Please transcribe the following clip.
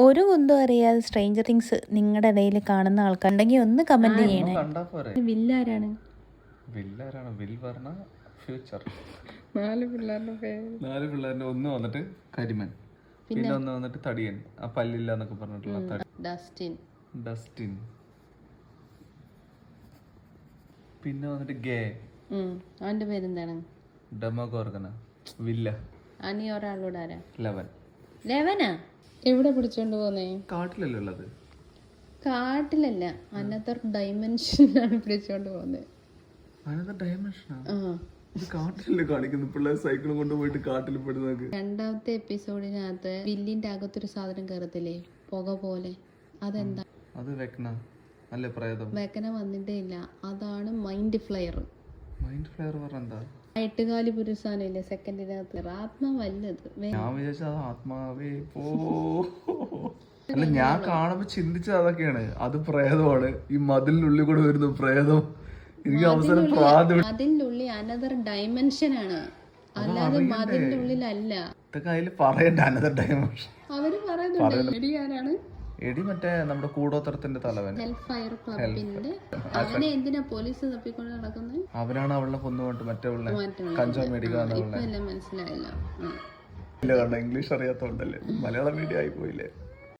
ഒരു കുന്തം അറിയാതെ സ്ട്രേഞ്ചർ തിങ്സ് നിങ്ങളുടെ ഇടയിൽ കാണുന്ന ആൾക്കാരുണ്ടെങ്കിൽ ഒന്ന് കമന്റ് ചെയ്യണേ. വില്ലാരാണ്? വിൽ പറഞ്ഞ ഫ്യൂച്ചർ. 4 പിള്ളേരുടെ പേര്. 4 പിള്ളേരുടെ ഒന്ന് വന്നിട്ട് കരിമൻ, പിന്നെ ഒന്ന് വന്നിട്ട് തടിയൻ, ആ പല്ലില്ല എന്നൊക്കെ പറഞ്ഞിട്ടുള്ള ഡസ്റ്റിൻ, പിന്നെ വന്നിട്ട് ഗേ. അവന്റെ പേരെന്താണ്? ഡെമോഗോർഗന. വില്ല. അനി ഒരാളോട് ആരാ? ലെവനാ. എവിടെ പിടിച്ചോണ്ട് പോന്നേ? കാട്ടിലല്ലേ ഉള്ളത്? കാട്ടിലല്ല, അനദർ ഡൈമെൻഷനിലാണ് പിടിച്ചോണ്ട് പോന്നെ. അനദർ ഡൈമെൻഷനാ? കാട്ടിലല്ലേ കാണിക്കുന്നു പിള്ളേർ സൈക്കിളും കൊണ്ട് പോയിട്ട് കാട്ടിൽ പെടുന്നത്. 2ാമത്തെ എപ്പിസോഡിനകത്ത് വില്ലിന്റെ അകത്തൊരു സാധനം കയറത്തില്ലേ, പുക പോലെ, അതെന്താ? അത് വെക്കന അല്ലേ? പ്രേതം. വെക്കന വന്നിട്ടേ ഇല്ല, അതാണ് മൈൻഡ് ഫ്ലെയർ. മൈൻഡ് ഫ്ലെയർ പറഞ്ഞ എന്താ? 8 പുരുഷാനില്ലേ സെക്കൻഡിനകത്ത്, ആത്മാവല്ലത്. ഞാൻ വിചാരിച്ചത് ആത്മാവേ പോ. അല്ല, ഞാൻ കാണുമ്പോ ചിന്തിച്ചത് അതൊക്കെയാണ്, അത് പ്രേതമാണ്, ഈ മതിലിനുള്ളിൽ കൂടെ വരുന്ന പ്രേതം. എനിക്ക് അവസാനം അതിന്റെ ഉള്ളിൽ അനദർ ഡൈമെൻഷൻ ആണ്, അല്ലാതെ മതിലിന്റെ ഉള്ളിലല്ല. ഇതൊക്കെ അതിൽ പറയണ്ട. അനദർ ഡൈമെൻഷൻ അവര് പറയുന്നുണ്ട്. എടിയാരാണ്? എടി മറ്റേ നമ്മുടെ കൂടോത്തരത്തിന്റെ തലവൻ. ഫയർ ക്ലബിന്റെ. അവനെ എന്തിനാ പോലീസ് തപ്പിക്കൊണ്ട് നടക്കുന്നത്? അവനാണ് അവളെ കൊന്നുകൊണ്ട് മറ്റേ കഞ്ചാവ് മേടിക്കാന്ന്. മനസ്സിലായില്ല. ഇംഗ്ലീഷ് അറിയാത്തോണ്ടല്ലേ, മലയാളം മീഡിയം ആയി പോയില്ലേ.